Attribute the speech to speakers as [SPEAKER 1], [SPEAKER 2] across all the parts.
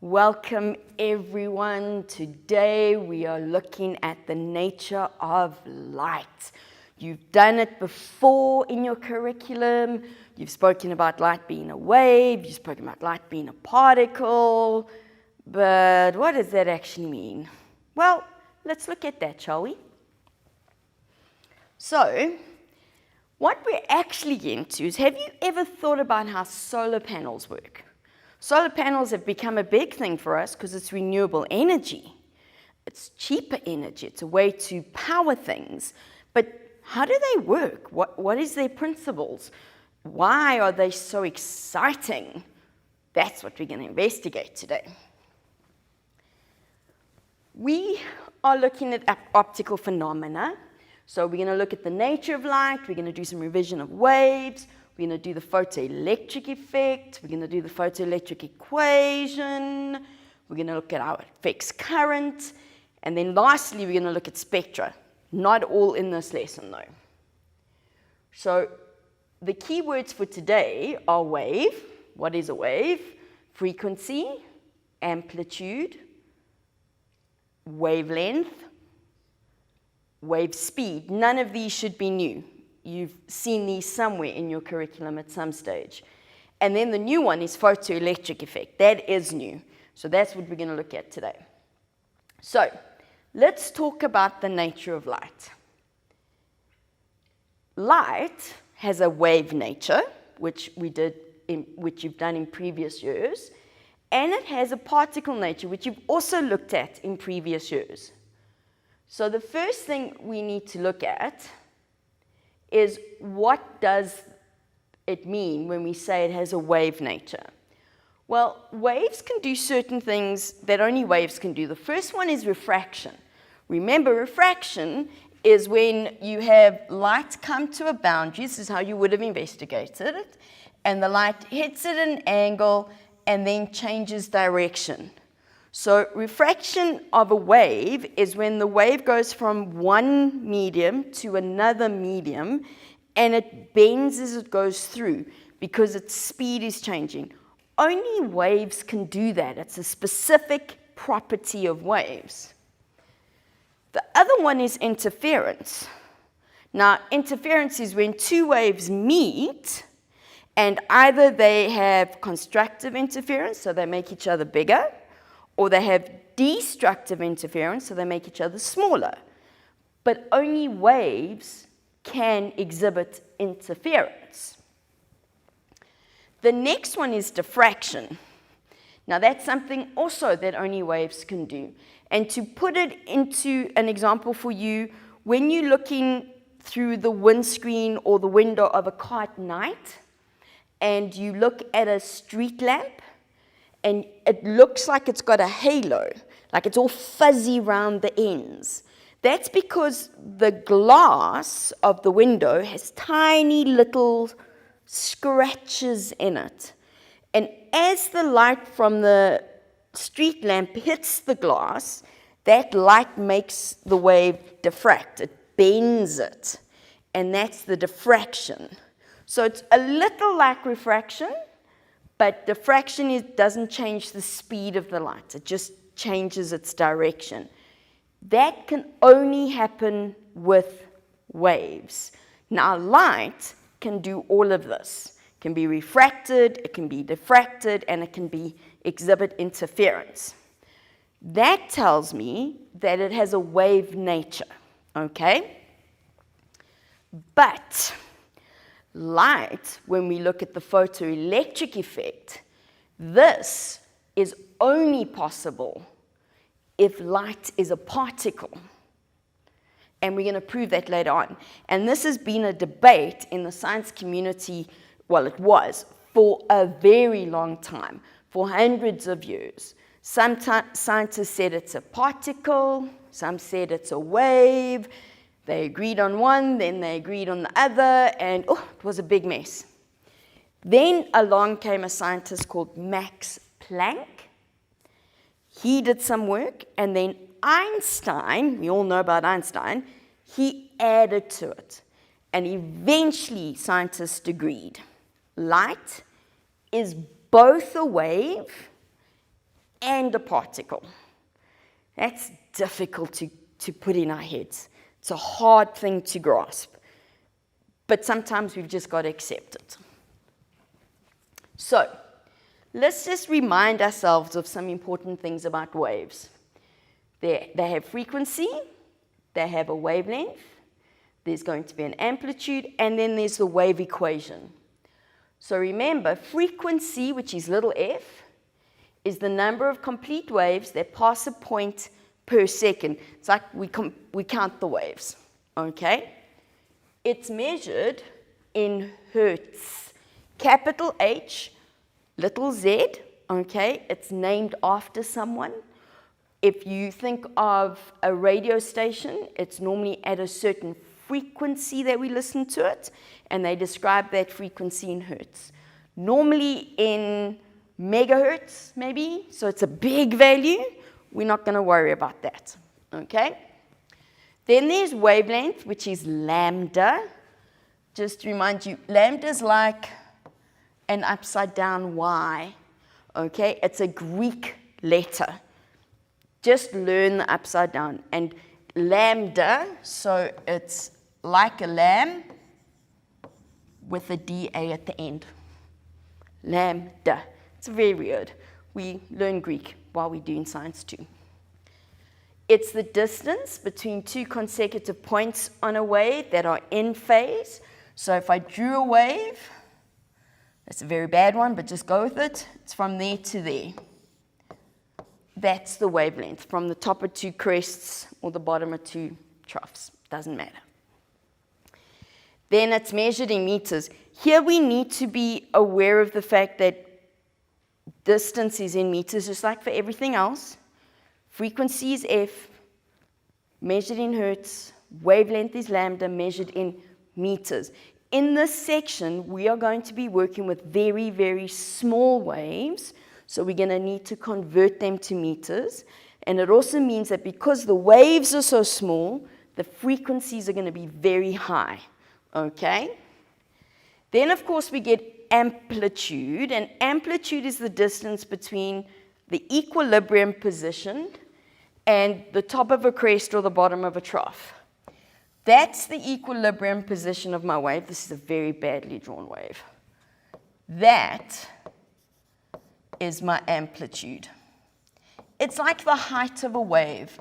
[SPEAKER 1] Welcome everyone. Today we are looking at the nature of light. You've done it before in your curriculum. You've spoken about light being a wave. You've spoken about light being a particle. But what does that actually mean? Well, let's look at that, shall we? So, what we're actually getting to is, have you ever thought about how solar panels work? Solar panels have become a big thing for us because it's renewable energy. It's cheaper energy. It's a way to power things. But how do they work? What is their principles? Why are they so exciting? That's what we're going to investigate today. We are looking at optical phenomena. So we're going to look at the nature of light. We're going to do some revision of waves. We're going to do the photoelectric effect. We're going to do the photoelectric equation. We're going to look at how it affects current. And then lastly, we're going to look at spectra. Not all in this lesson, though. So the key words for today are wave. What is a wave? Frequency, amplitude, wavelength, wave speed. None of these should be new. You've seen these somewhere in your curriculum at some stage. And then the new one is photoelectric effect. That is new. So that's what we're going to look at today. So let's talk about the nature of light. Light has a wave nature, which you've done in previous years, and it has a particle nature, which you've also looked at in previous years. So the first thing we need to look at is, what does it mean when we say it has a wave nature? Well, waves can do certain things that only waves can do. The first one is refraction. Remember, refraction is when you have light come to a boundary. This is how you would have investigated it. And the light hits at an angle and then changes direction. So refraction of a wave is when the wave goes from one medium to another medium and it bends as it goes through because its speed is changing. Only waves can do that. It's a specific property of waves. The other one is interference. Now, interference is when two waves meet and either they have constructive interference, so they make each other bigger, or they have destructive interference, so they make each other smaller. But only waves can exhibit interference. The next one is diffraction. Now that's something also that only waves can do. And to put it into an example for you, when you're looking through the windscreen or the window of a car at night, and you look at a street lamp, and it looks like it's got a halo, like it's all fuzzy around the ends. That's because the glass of the window has tiny little scratches in it. And as the light from the street lamp hits the glass, that light makes the wave diffract. It bends it. And that's the diffraction. So it's a little like refraction, but diffraction doesn't change the speed of the light. It just changes its direction. That can only happen with waves. Now, light can do all of this. It can be refracted, it can be diffracted, and it can exhibit interference. That tells me that it has a wave nature, okay? But light, when we look at the photoelectric effect, this is only possible if light is a particle. And we're going to prove that later on. And this has been a debate in the science community, well, it was, for a very long time, for hundreds of years. Some scientists said it's a particle, some said it's a wave. They agreed on one, then they agreed on the other, and it was a big mess. Then along came a scientist called Max Planck. He did some work, and then Einstein, we all know about Einstein, he added to it. And eventually scientists agreed. Light is both a wave and a particle. That's difficult to put in our heads. It's a hard thing to grasp. But sometimes we've just got to accept it. So, let's just remind ourselves of some important things about waves. They have frequency, they have a wavelength, there's going to be an amplitude, and then there's the wave equation. So remember, frequency, which is little f, is the number of complete waves that pass a point per second. It's like we count the waves, okay? It's measured in hertz. Capital H, little z, okay? It's named after someone. If you think of a radio station, it's normally at a certain frequency that we listen to it, and they describe that frequency in hertz. Normally in megahertz, maybe, so it's a big value. We're not going to worry about that, okay? Then there's wavelength, which is lambda. Just to remind you, lambda is like an upside down Y, okay? It's a Greek letter. Just learn the upside down. And lambda, so it's like a lamb with a DA at the end. Lambda. It's very weird. We learn Greek while we're doing science too. It's the distance between two consecutive points on a wave that are in phase. So if I drew a wave, that's a very bad one, but just go with it. It's from there to there. That's the wavelength, from the top of two crests or the bottom of two troughs. Doesn't matter. Then it's measured in meters. Here we need to be aware of the fact that distance is in meters, just like for everything else. Frequency is f, measured in hertz. Wavelength is lambda, measured in meters. In this section, we are going to be working with very, very small waves, so we're going to need to convert them to meters. And it also means that because the waves are so small, the frequencies are going to be very high, okay? Then, of course, we get amplitude, and amplitude is the distance between the equilibrium position and the top of a crest or the bottom of a trough. That's the equilibrium position of my wave. This is a very badly drawn wave. That is my amplitude. It's like the height of a wave.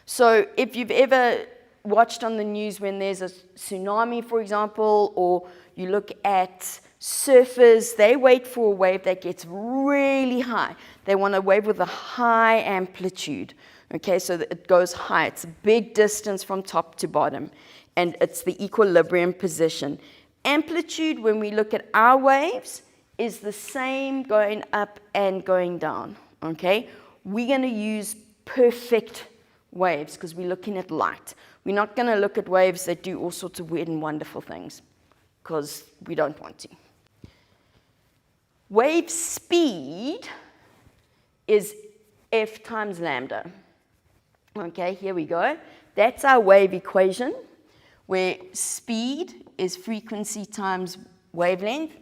[SPEAKER 1] So if you've ever watched on the news when there's a tsunami, for example, or you look at surfers, they wait for a wave that gets really high. They want a wave with a high amplitude, okay, so that it goes high. It's a big distance from top to bottom, and it's the equilibrium position. Amplitude, when we look at our waves, is the same going up and going down, okay? We're going to use perfect waves because we're looking at light. We're not going to look at waves that do all sorts of weird and wonderful things because we don't want to. Wave speed is f times lambda. Okay, here we go. That's our wave equation, where speed is frequency times wavelength.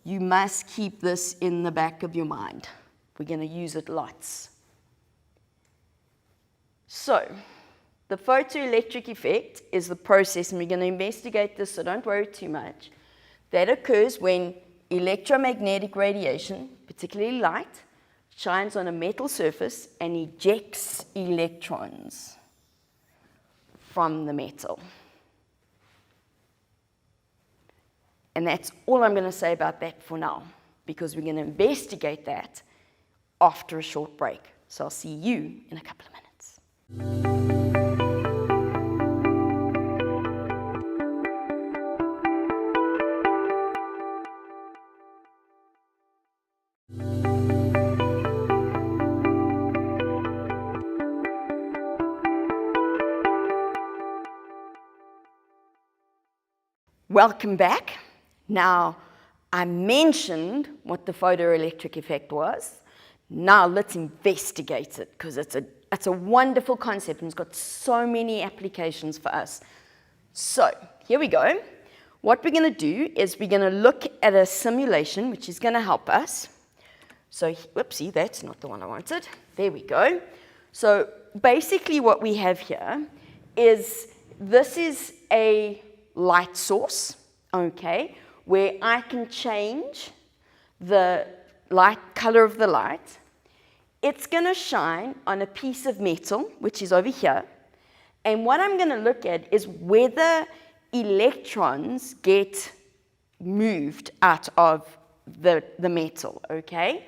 [SPEAKER 1] You must keep this in the back of your mind. We're going to use it lots. So, the photoelectric effect is the process, and we're going to investigate this, so don't worry too much, that occurs when electromagnetic radiation, particularly light, shines on a metal surface and ejects electrons from the metal. And that's all I'm going to say about that for now, because we're going to investigate that after a short break. So I'll see you in a couple of minutes. Welcome back. Now, I mentioned what the photoelectric effect was. Now let's investigate it, because it's a wonderful concept and it's got so many applications for us. So, here we go. What we're going to do is we're going to look at a simulation which is going to help us. So, whoopsie, that's not the one I wanted. There we go. So basically what we have here is, this is a light source, okay, where I can change the light color of the light. It's going to shine on a piece of metal, which is over here. And what I'm going to look at is whether electrons get moved out of the metal, okay?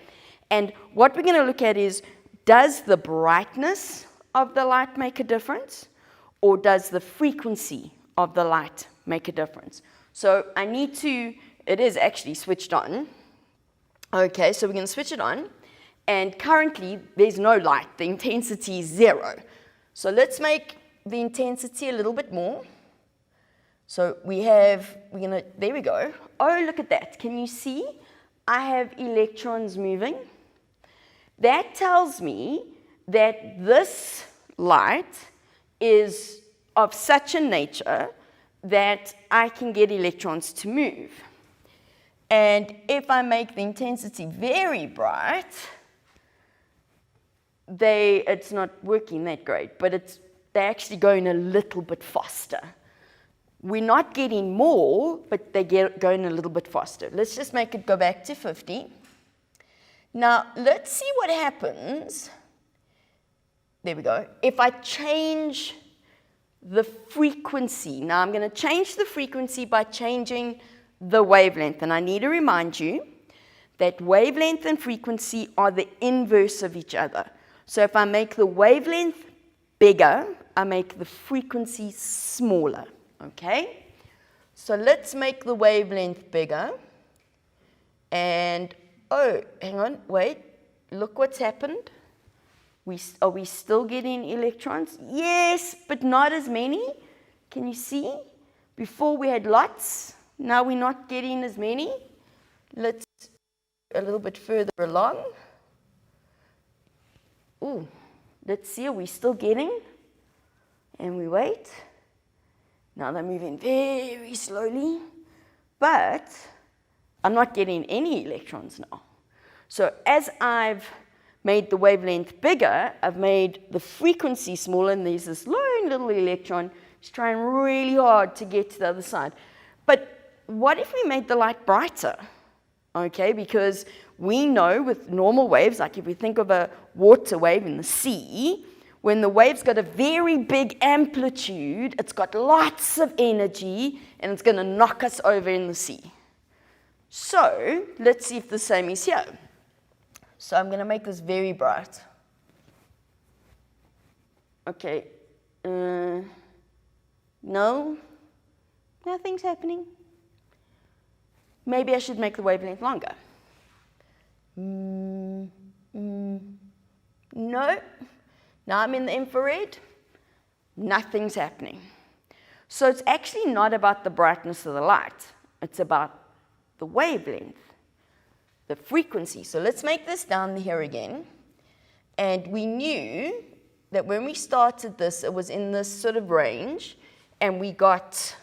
[SPEAKER 1] And what we're going to look at is, does the brightness of the light make a difference, or does the frequency of the light make a difference? So I need to, it is actually switched on. Okay, so we're going to switch it on, and currently there's no light. The intensity is 0. So let's make the intensity a little bit more. So we're going to, there we go. Oh, look at that. Can you see? I have electrons moving. That tells me that this light is of such a nature that I can get electrons to move. And if I make the intensity very bright, it's not working that great, but they're actually going a little bit faster. We're not getting more, but they're going a little bit faster. Let's just make it go back to 50. Now, let's see what happens. There we go. If I change the frequency. Now, I'm going to change the frequency by changing the wavelength. And I need to remind you that wavelength and frequency are the inverse of each other. So if I make the wavelength bigger, I make the frequency smaller. Okay? So let's make the wavelength bigger. And oh, hang on, wait, look what's happened. Are we still getting electrons? Yes, but not as many. Can you see? Before we had lots, now we're not getting as many. Let's a little bit further along. Ooh, let's see, are we still getting? And we wait. Now they're moving very slowly, but I'm not getting any electrons now. So as I've made the wavelength bigger, I've made the frequency smaller, and there's this lone little electron. It's trying really hard to get to the other side. But what if we made the light brighter? Okay, because we know with normal waves, like if we think of a water wave in the sea, when the wave's got a very big amplitude, it's got lots of energy, and it's going to knock us over in the sea. So let's see if the same is here. So I'm going to make this very bright. Okay. No, nothing's happening. Maybe I should make the wavelength longer. No. Now I'm in the infrared. Nothing's happening. So it's actually not about the brightness of the light. It's about the wavelength, the frequency. So let's make this down here again. And we knew that when we started this, it was in this sort of range, and we got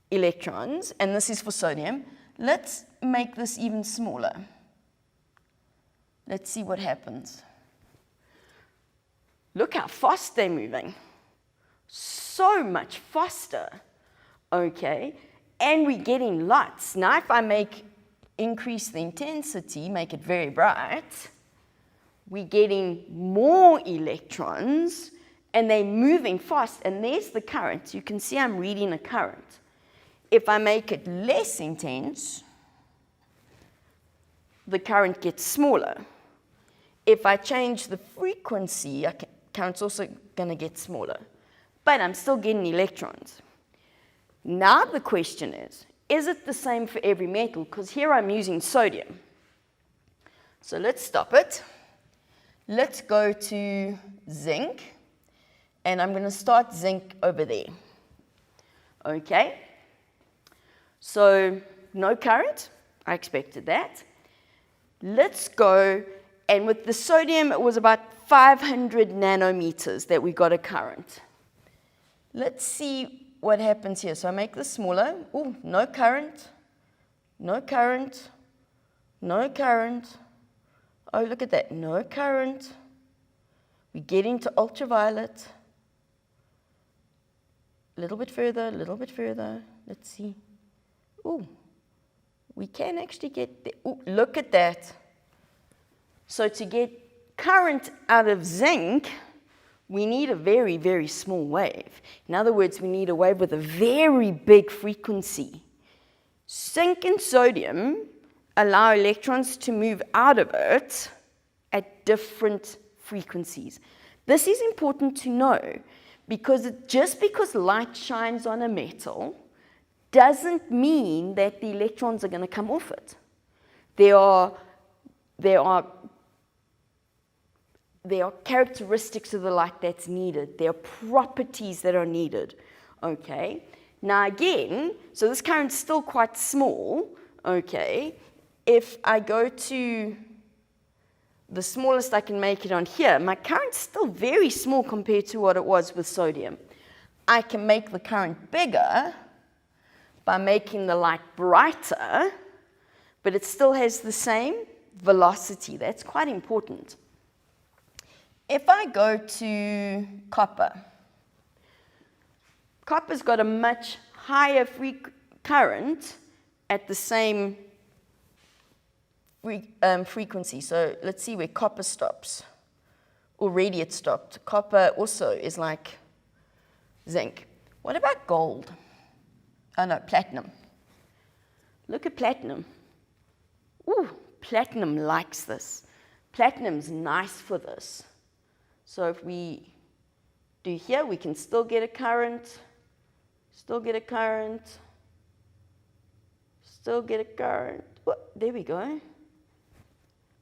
[SPEAKER 1] electrons, and this is for sodium. Let's make this even smaller. Let's see what happens. Look how fast they're moving. So much faster. Okay, and we're getting lots. Now if I increase the intensity, make it very bright, we're getting more electrons, and they're moving fast, and there's the current. You can see I'm reading a current. If I make it less intense, the current gets smaller. If I change the frequency, current's also going to get smaller. But I'm still getting electrons. Now the question is it the same for every metal? Because here I'm using sodium. So let's stop it. Let's go to zinc. And I'm going to start zinc over there. Okay. So no current. I expected that. Let's go, and with the sodium, it was about 500 nanometers that we got a current. Let's see what happens here. So I make this smaller. Ooh, no current, no current, no current. Oh, look at that, no current. We get into ultraviolet. A little bit further, a little bit further. Let's see. Ooh, we can actually get there. Ooh, look at that. So to get current out of zinc, we need a very, very small wave. In other words, we need a wave with a very big frequency. Zinc and sodium allow electrons to move out of it at different frequencies. This is important to know because just because light shines on a metal doesn't mean that the electrons are going to come off it. There are characteristics of the light that's needed. There are properties that are needed, okay? Now again, so this current's still quite small, okay? If I go to the smallest I can make it on here, my current's still very small compared to what it was with sodium. I can make the current bigger by making the light brighter, but it still has the same velocity. That's quite important. If I go to copper, copper's got a much higher current at the same frequency. So let's see where copper stops. Already it stopped. Copper also is like zinc. What about gold? Oh no, platinum. Look at platinum. Ooh, platinum likes this. Platinum's nice for this. So if we do here, we can still get a current, still get a current, still get a current. Oh, there we go.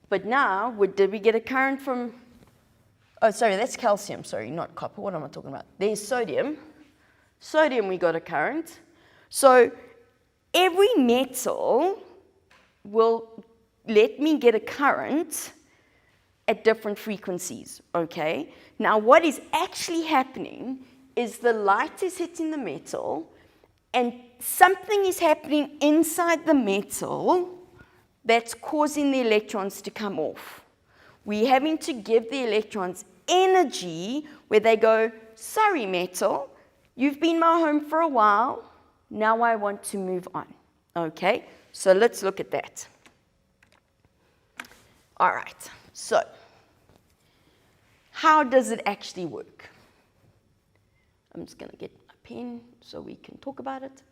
[SPEAKER 1] But now, did we get a current from, oh, sorry, that's calcium, sorry, not copper. What am I talking about? There's sodium. Sodium, we got a current. So every metal will let me get a current at different frequencies, okay? Now, what is actually happening is the light is hitting the metal, and something is happening inside the metal that's causing the electrons to come off. We're having to give the electrons energy where they go, sorry, metal, you've been my home for a while, now I want to move on, okay? So let's look at that. All right, so how does it actually work? I'm just going to get a pen so we can talk about it.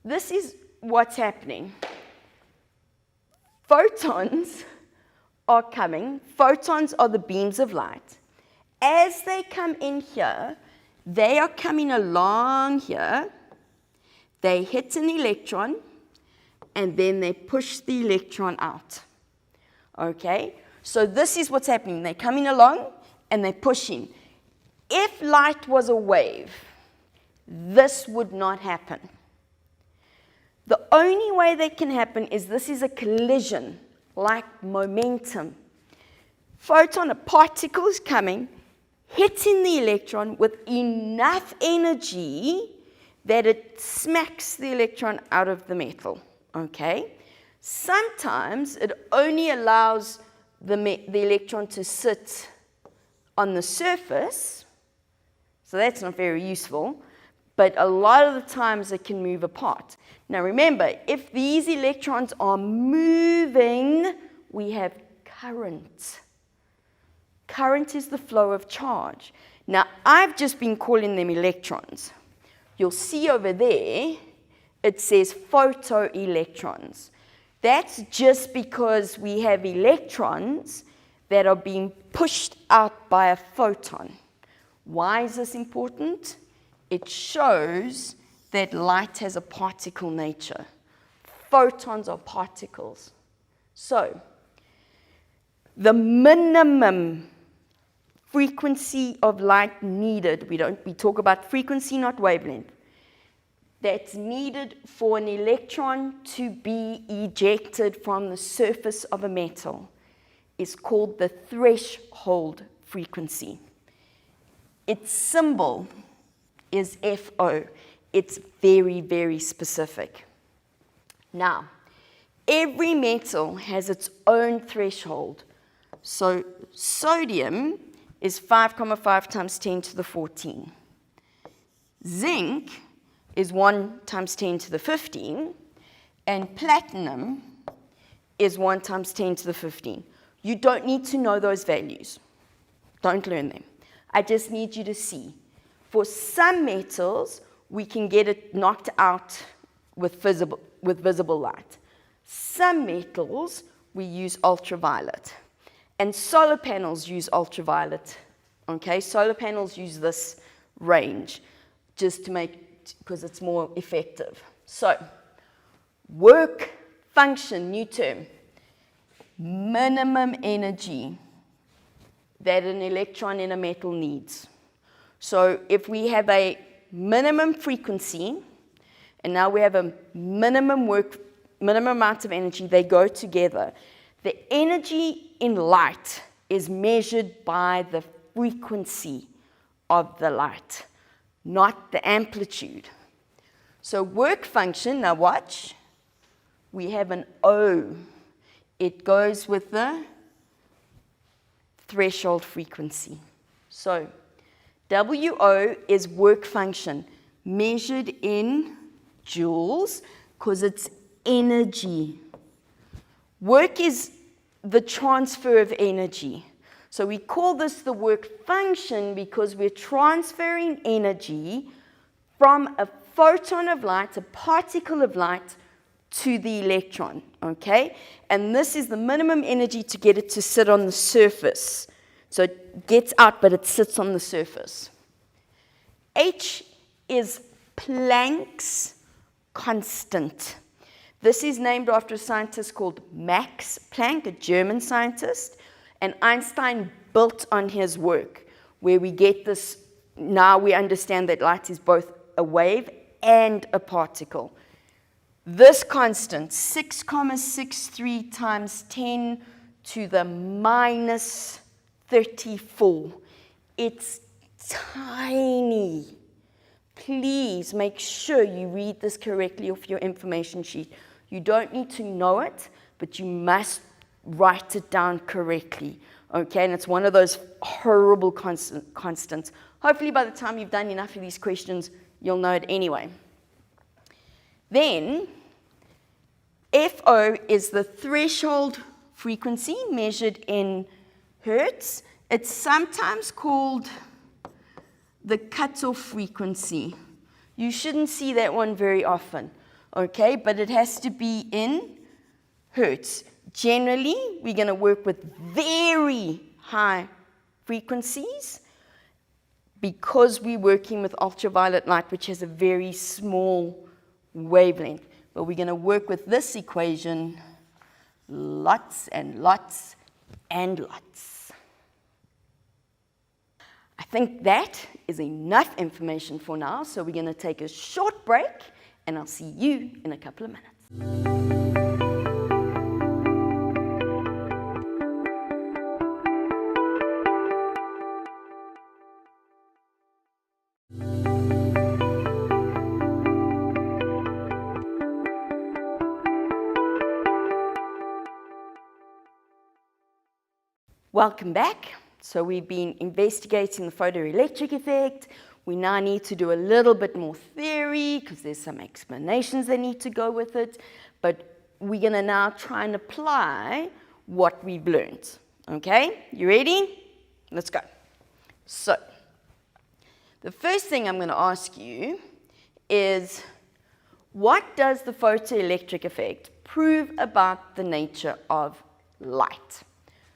[SPEAKER 1] This is what's happening. Photons are coming. Photons are the beams of light. As they come in here, they are coming along here. They hit an electron, and then they push the electron out. Okay? So this is what's happening. They're coming along, and they're pushing. If light was a wave, this would not happen. The only way that can happen is this is a collision, like momentum. Photon, a particle is coming, hitting the electron with enough energy that it smacks the electron out of the metal, okay? Sometimes it only allows the electron to sit on the surface, so that's not very useful, but a lot of the times it can move apart. Now remember, if these electrons are moving, we have current. Current is the flow of charge. Now I've just been calling them electrons. You'll see over there, it says photoelectrons. That's just because we have electrons that are being pushed out by a photon. Why is this important? It shows that light has a particle nature. Photons are particles. So, the minimum frequency of light needed, we talk about frequency, not wavelength, that's needed for an electron to be ejected from the surface of a metal is called the threshold frequency. Its symbol is FO. It's very, very specific. Now, Every metal has its own threshold. So sodium is 5,5 times 10 to the 14. Zinc is 1 times 10 to the 15. And platinum is 1 times 10 to the 15. You don't need to know those values. Don't learn them. I just need you to see. For some metals, we can get it knocked out with visible light. Some metals, we use ultraviolet. And solar panels use ultraviolet. Okay, solar panels use this range just to make, because it's more effective. So, work function, new term. Minimum energy that an electron in a metal needs. So if we have a minimum frequency, and now we have a minimum amount of energy, they go together. The energy in light is measured by the frequency of the light, not the amplitude. So work function, now watch, we have an O. It goes with the threshold frequency. So WO is work function, measured in joules, because it's energy. Work is the transfer of energy. So we call this the work function because we're transferring energy from a photon of light, a particle of light, to the electron, okay? And this is the minimum energy to get it to sit on the surface. So it gets out, but it sits on the surface. H is Planck's constant. This is named after a scientist called Max Planck, a German scientist, and Einstein built on his work, where we get this, now we understand that light is both a wave and a particle. This constant, 6,63 times 10 to the minus 34, it's tiny. Please make sure you read this correctly off your information sheet. You don't need to know it, but you must write it down correctly, okay? And it's one of those horrible constants. Hopefully by the time you've done enough of these questions, you'll know it anyway. Then, FO is the threshold frequency measured in hertz. It's sometimes called the cutoff frequency. You shouldn't see that one very often, okay? But it has to be in hertz. Generally, we're going to work with very high frequencies because we're working with ultraviolet light, which has a very small wavelength. But we're going to work with this equation lots and lots and lots. I think that is enough information for now, so we're going to take a short break, and I'll see you in a couple of minutes. Welcome back. So we've been investigating the photoelectric effect. We now need to do a little bit more theory because there's some explanations that need to go with it. But we're going to now try and apply what we've learned. Okay? You ready? Let's go. So the first thing I'm going to ask you is, what does the photoelectric effect prove about the nature of light?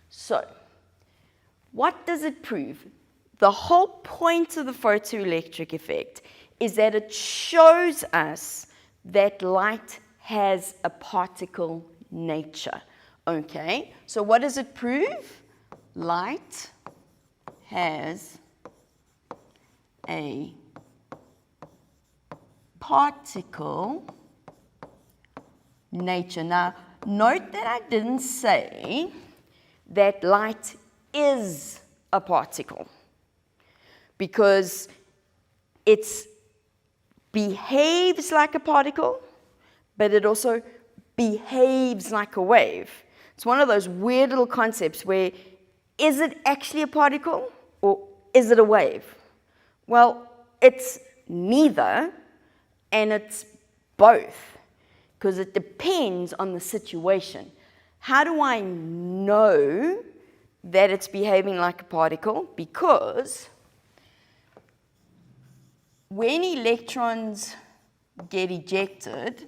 [SPEAKER 1] So, what does it prove? The whole point of the photoelectric effect is that it shows us that light has a particle nature. Okay? So what does it prove? Light has a particle nature. Now, note that I didn't say that light is a particle, because it behaves like a particle, but it also behaves like a wave. It's one of those weird little concepts where, is it actually a particle or is it a wave? Well, it's neither, and it's both, because it depends on the situation. How do I know that it's behaving like a particle? Because when electrons get ejected,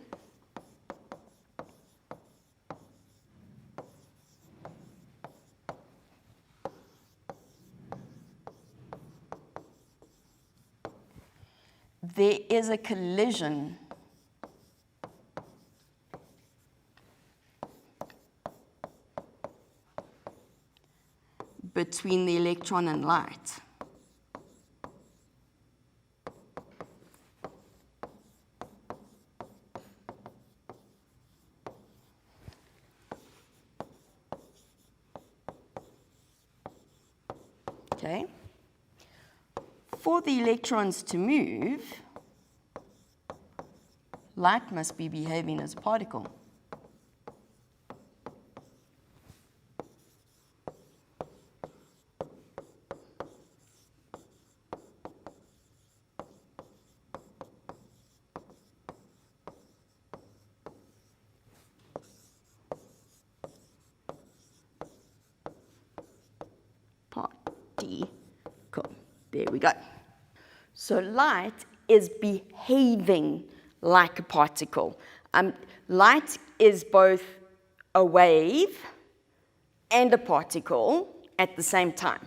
[SPEAKER 1] there is a collision between the electron and light. Okay. For the electrons to move, light must be behaving as a particle. Particle. There we go. So light is behaving like a particle. Light is both a wave and a particle at the same time.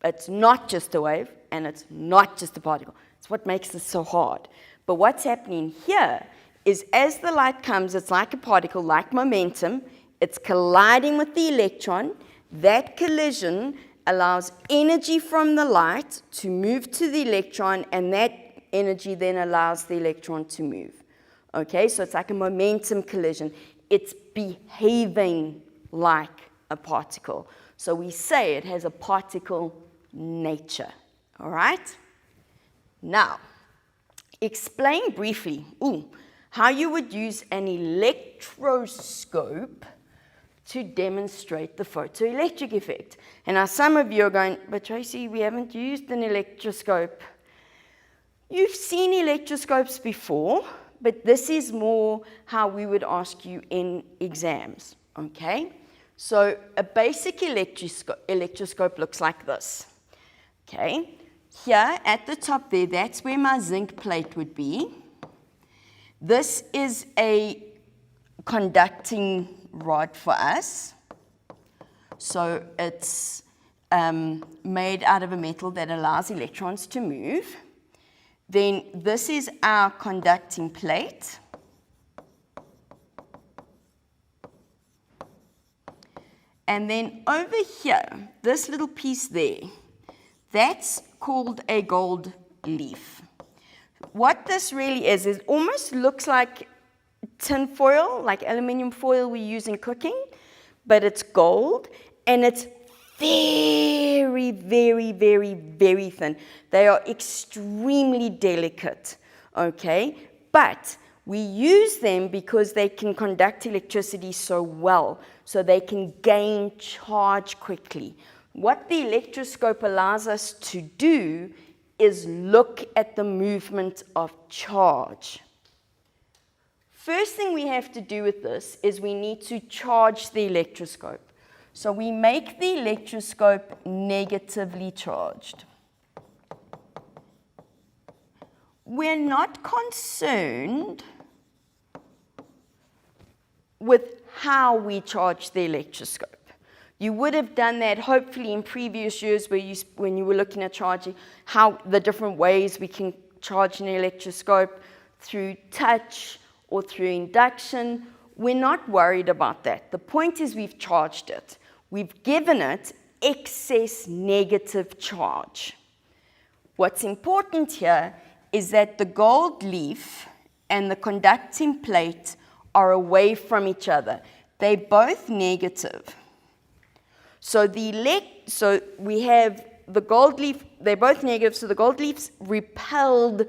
[SPEAKER 1] It's not just a wave and it's not just a particle. It's what makes this so hard. But what's happening here is as the light comes, it's like a particle, like momentum. It's colliding with the electron. That collision allows energy from the light to move to the electron, and that energy then allows the electron to move. Okay, so it's like a momentum collision. It's behaving like a particle. So we say it has a particle nature. All right? Now, explain briefly how you would use an electroscope to demonstrate the photoelectric effect. And now some of you are going, but Tracy, we haven't used an electroscope. You've seen electroscopes before, but this is more how we would ask you in exams, okay? So a basic electroscope looks like this, okay? Here at the top there, that's where my zinc plate would be. This is a conducting rod for us. So it's made out of a metal that allows electrons to move. Then this is our conducting plate. And then over here, this little piece there, that's called a gold leaf. What this really is it almost looks like tin foil, like aluminum foil we use in cooking, but it's gold, and it's very, very, very, very thin. They are extremely delicate, okay? But we use them because they can conduct electricity so well, so they can gain charge quickly. What the electroscope allows us to do is look at the movement of charge. First thing we have to do with this is we need to charge the electroscope. So we make the electroscope negatively charged. We're not concerned with how we charge the electroscope. You would have done that hopefully in previous years when you were looking at charging, how the different ways we can charge an electroscope through touch or through induction. We're not worried about that. The point is we've charged it. We've given it excess negative charge. What's important here is that the gold leaf and the conducting plate are away from each other. They're both negative. So we have the gold leaf, they're both negative, so the gold leaf's repelled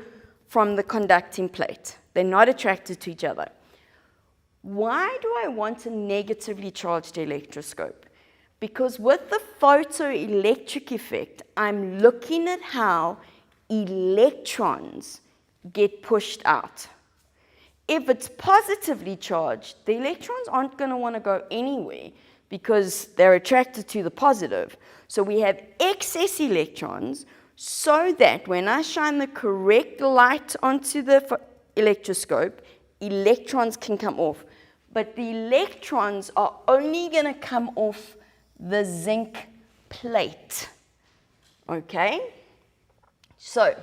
[SPEAKER 1] from the conducting plate. They're not attracted to each other. Why do I want a negatively charged electroscope? Because with the photoelectric effect, I'm looking at how electrons get pushed out. If it's positively charged, the electrons aren't going to want to go anywhere because they're attracted to the positive. So we have excess electrons so that when I shine the correct light onto the electroscope, electrons can come off. But the electrons are only going to come off the zinc plate. Okay? So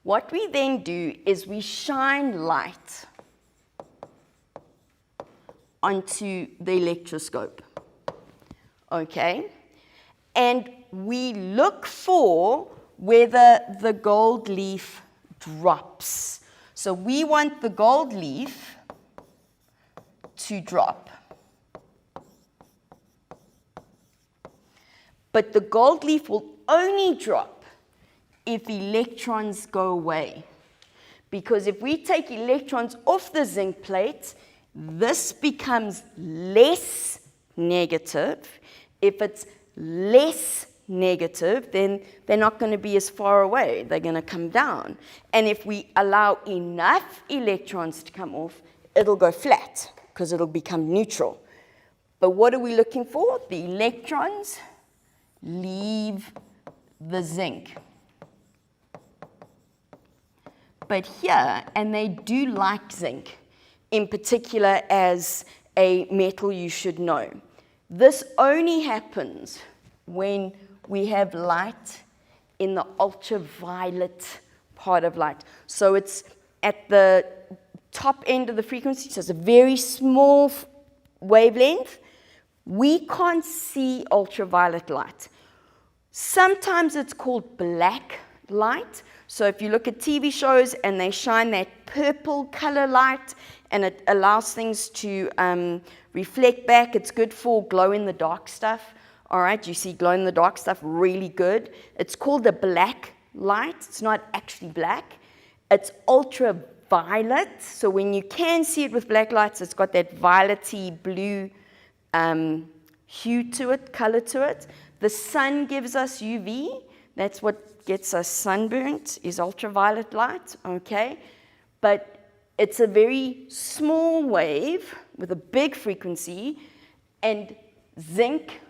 [SPEAKER 1] what we then do is we shine light onto the electroscope. Okay? And we look for whether the gold leaf drops. So we want the gold leaf to drop. But the gold leaf will only drop if electrons go away. Because if we take electrons off the zinc plate, this becomes less negative. If it's less negative, then they're not going to be as far away. They're going to come down. And if we allow enough electrons to come off, it'll go flat because it'll become neutral. But what are we looking for? The electrons leave the zinc. But here, and they do like zinc, in particular as a metal you should know. This only happens when we have light in the ultraviolet part of light. So it's at the top end of the frequency, so it's a very small wavelength. We can't see ultraviolet light. Sometimes it's called black light. So if you look at TV shows and they shine that purple color light and it allows things to reflect back, it's good for glow-in-the-dark stuff. All right, you see glow-in-the-dark stuff really good. It's called a black light. It's not actually black. It's ultraviolet. So when you can see it with black lights, it's got that violet-y blue hue to it, color to it. The sun gives us UV. That's what gets us sunburnt, is ultraviolet light, okay? But it's a very small wave with a big frequency, and zinc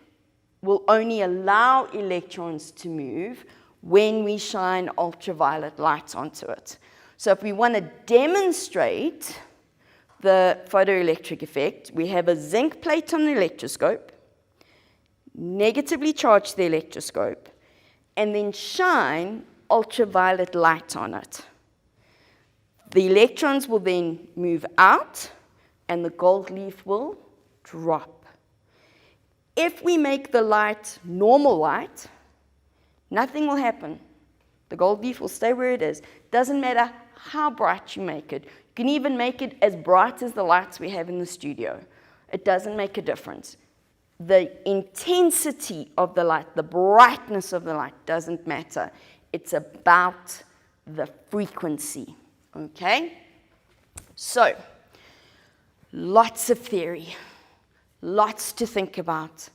[SPEAKER 1] will only allow electrons to move when we shine ultraviolet light onto it. So if we want to demonstrate the photoelectric effect, we have a zinc plate on the electroscope, negatively charge the electroscope, and then shine ultraviolet light on it. The electrons will then move out, and the gold leaf will drop. If we make the light normal light, nothing will happen. The gold leaf will stay where it is. Doesn't matter how bright you make it. You can even make it as bright as the lights we have in the studio. It doesn't make a difference. The intensity of the light, the brightness of the light doesn't matter. It's about the frequency, okay? So, lots of theory, lots to think about.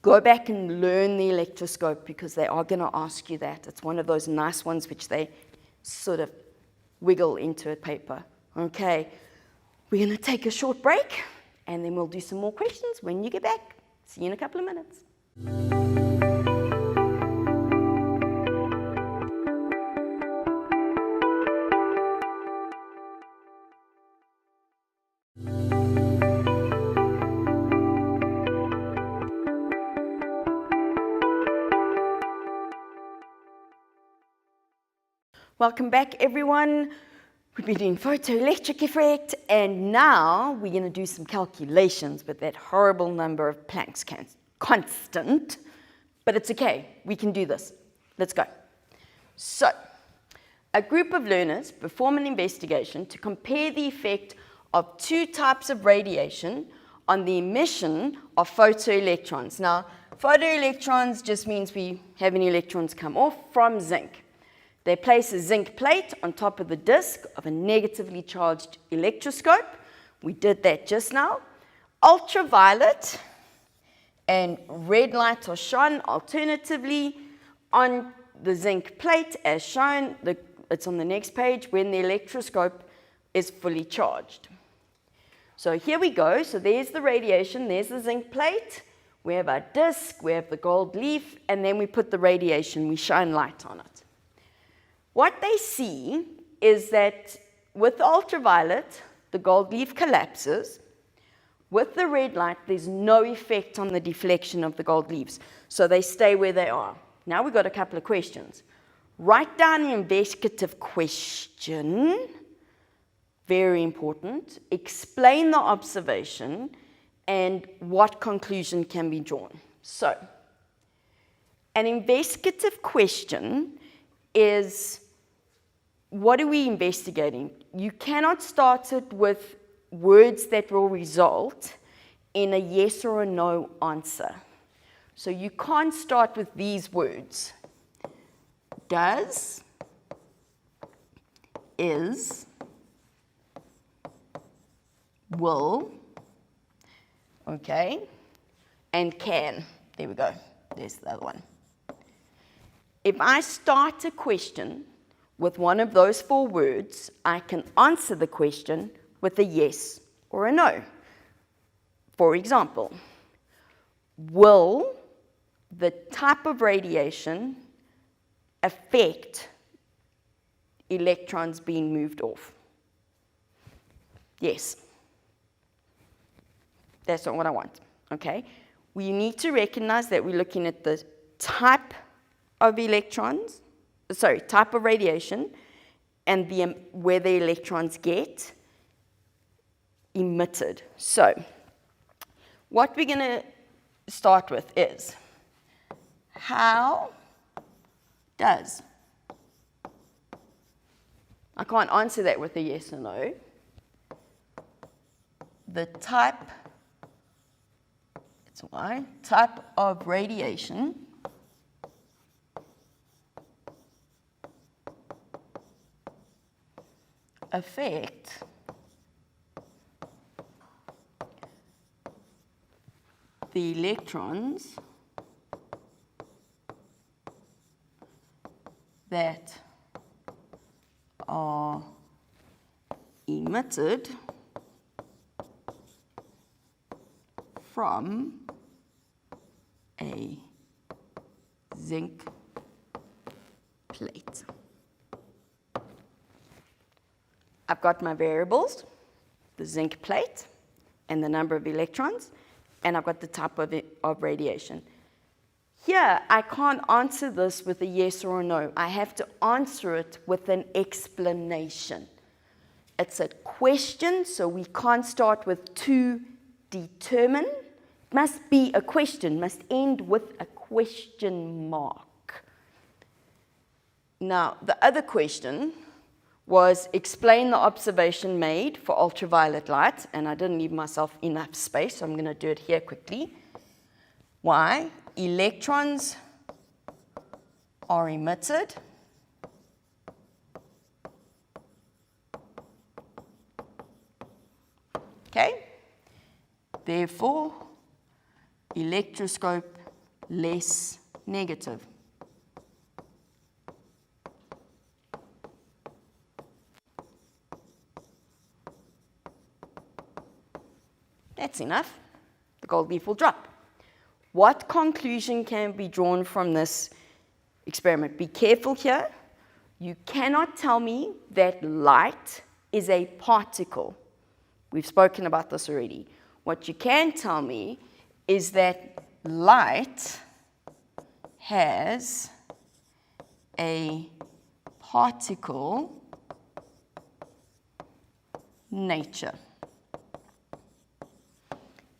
[SPEAKER 1] Go back and learn the electroscope because they are going to ask you that. It's one of those nice ones which they sort of wiggle into a paper, okay? We're going to take a short break, and then we'll do some more questions when you get back. See you in a couple of minutes. Welcome back, everyone. We've been doing photoelectric effect, and now we're going to do some calculations with that horrible number of Planck's constant, but it's okay. We can do this. Let's go. So, a group of learners perform an investigation to compare the effect of two types of radiation on the emission of photoelectrons. Now, photoelectrons just means we have any electrons come off from zinc. They place a zinc plate on top of the disk of a negatively charged electroscope, We did that just now. Ultraviolet and red light are shown alternatively on the zinc plate as shown. It's on the next page when the electroscope is fully charged. So here we go. So there's the radiation, there's the zinc plate. We have our disc, we have the gold leaf, and then we put the radiation, we shine light on it. What they see is that with the ultraviolet, the gold leaf collapses. With the red light, there's no effect on the deflection of the gold leaves, so they stay where they are. Now we've got a couple of questions. Write down an investigative question, very important. Explain the observation and what conclusion can be drawn. So, an investigative question is, what are we investigating? You cannot start it with words that will result in a yes or a no answer. So you can't start with these words. Does, is, will, okay, and can. There we go. There's the other one. If I start a question with one of those 4 words, I can answer the question with a yes or a no. For example, will the type of radiation affect electrons being moved off? Yes. That's not what I want, okay? We need to recognize that we're looking at the type of type of radiation and where the electrons get emitted. So, what we're going to start with is, how does, I can't answer that with a yes or no, the type of radiation affect the electrons that are emitted from a zinc plate. I've got my variables, the zinc plate and the number of electrons, and I've got the type of radiation. Here, I can't answer this with a yes or a no. I have to answer it with an explanation. It's a question, so we can't start with to determine. It must be a question, must end with a question mark. Now, the other question was explain the observation made for ultraviolet light, and I didn't leave myself enough space, so I'm going to do it here quickly. Why? Electrons are emitted okay? Therefore, electroscope less negative. That's enough. The gold leaf will drop. What conclusion can be drawn from this experiment? Be careful here. You cannot tell me that light is a particle. We've spoken about this already. What you can tell me is that light has a particle nature.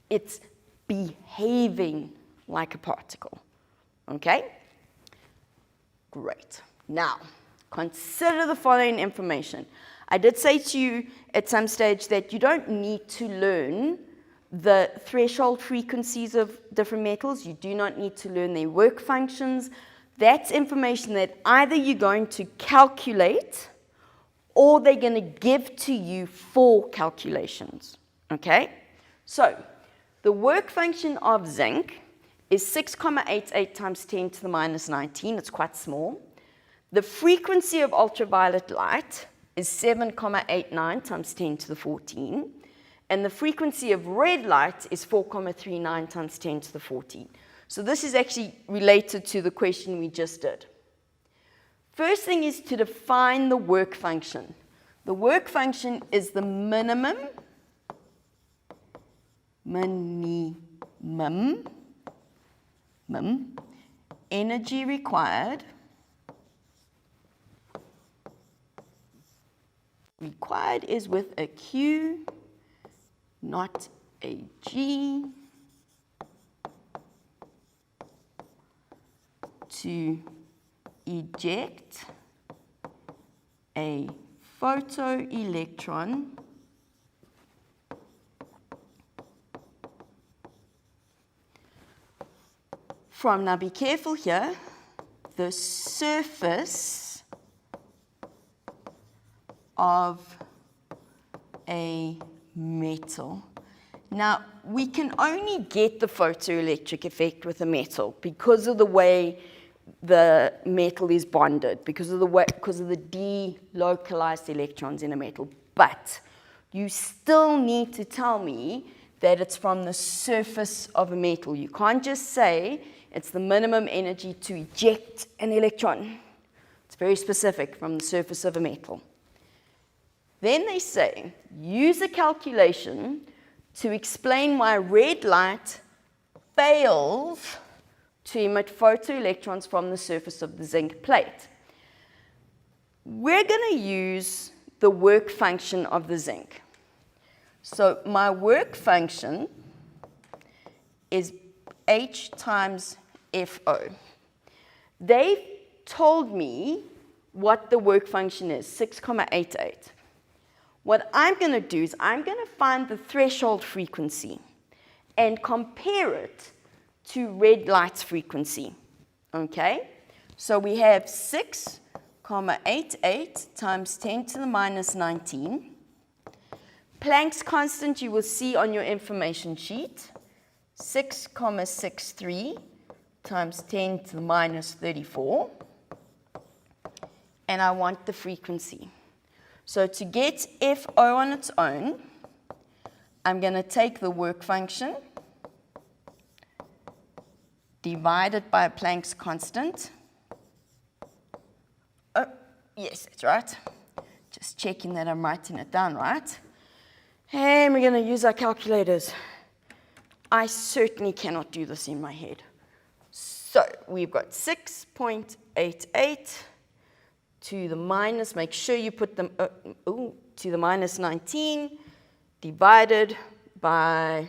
[SPEAKER 1] It's behaving like a particle. Okay? Great. Now, consider the following information. I did say to you at some stage that you don't need to learn the threshold frequencies of different metals. You do not need to learn their work functions. That's information that either you're going to calculate or they're going to give to you for calculations. Okay? So, the work function of zinc is 6,88 times 10 to the minus 19. It's quite small. The frequency of ultraviolet light is 7,89 times 10 to the 14. And the frequency of red light is 4,39 times 10 to the 14. So this is actually related to the question we just did. First thing is to define the work function. The work function is the minimum energy required is with a Q, not a G, to eject a photoelectron from, now be careful here, the surface of a metal. Now, we can only get the photoelectric effect with a metal because of the way the metal is bonded, because of the delocalized electrons in a metal. But you still need to tell me that it's from the surface of a metal. You can't just say it's the minimum energy to eject an electron. It's very specific, from the surface of a metal. Then they say, use a calculation to explain why red light fails to emit photoelectrons from the surface of the zinc plate. We're going to use the work function of the zinc. So my work function is H times FO. They told me what the work function is, 6,88. What I'm going to do is I'm going to find the threshold frequency and compare it to red light's frequency. Okay? So we have 6,88 times 10 to the minus 19. Planck's constant you will see on your information sheet, 6,63 times 10 to the minus 34. And I want the frequency. So to get FO on its own, I'm going to take the work function divided by Planck's constant. Oh, yes, that's right. Just checking that I'm writing it down right. And we're going to use our calculators. I certainly cannot do this in my head. So we've got 6.88 to the minus, make sure you put them to the minus 19, divided by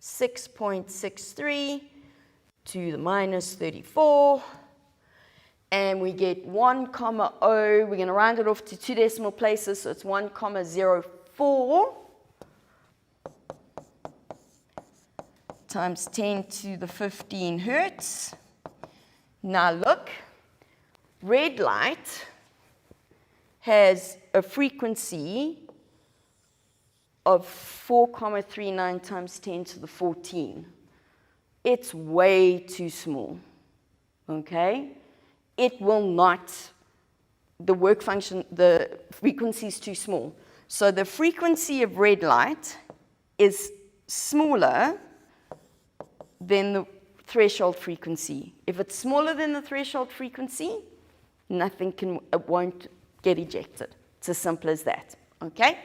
[SPEAKER 1] 6.63 to the minus 34, and we get 1, 0. We're going to round it off to 2 decimal places, so it's 1,04 times 10 to the 15 hertz. Now look, red light has a frequency of 4,39 times 10 to the 14. It's way too small, okay? It will not, the work function, the frequency is too small. So the frequency of red light is smaller than the threshold frequency. If it's smaller than the threshold frequency, it won't get ejected. It's as simple as that, okay?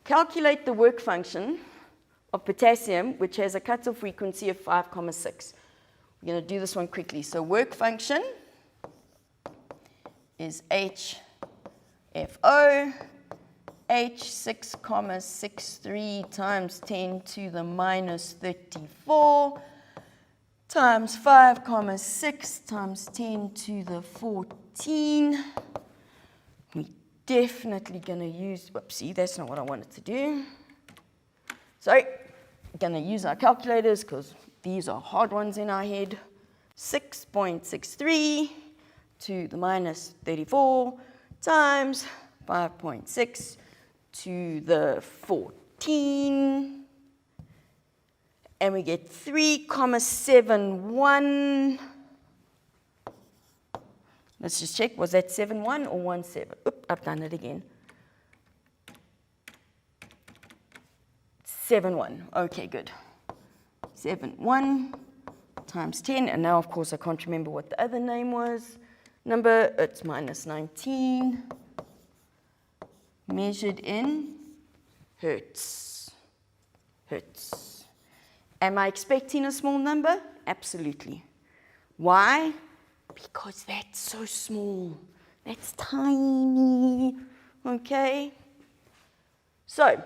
[SPEAKER 1] Calculate the work function of potassium, which has a cutoff frequency of 5,6. We're going to do this one quickly. So work function is HFO, H 6,63 times 10 to the minus 34 times 5,6 times 10 to the 14. We're definitely going to use, whoopsie, that's not what I wanted to do. Sorry, we're going to use our calculators because these are hard ones in our head. 6.63 to the minus 34 times 5.6 to the 14, and we get 3,71. Let's just check, was that 7,1 or 17? Oop, I've done it again. 7,1, okay, good. 7,1 times 10, and now of course I can't remember what the other name was. Number, it's minus 19, measured in hertz. Hertz. Am I expecting a small number? Absolutely. Why? Because that's so small. That's tiny. Okay? So,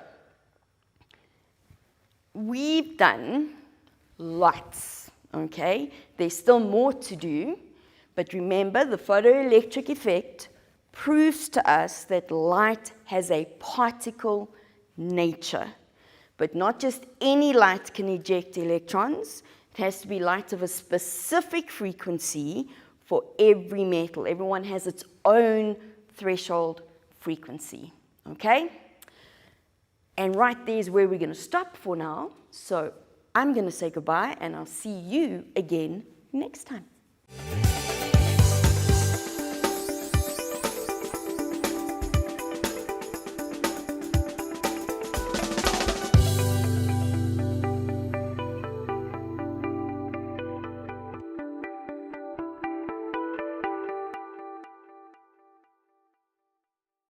[SPEAKER 1] we've done lots. Okay? There's still more to do. But remember, the photoelectric effect proves to us that light has a particle nature. But not just any light can eject electrons. It has to be light of a specific frequency for every metal. Everyone has its own threshold frequency. Okay? And right there is where we're going to stop for now. So I'm going to say goodbye, and I'll see you again next time.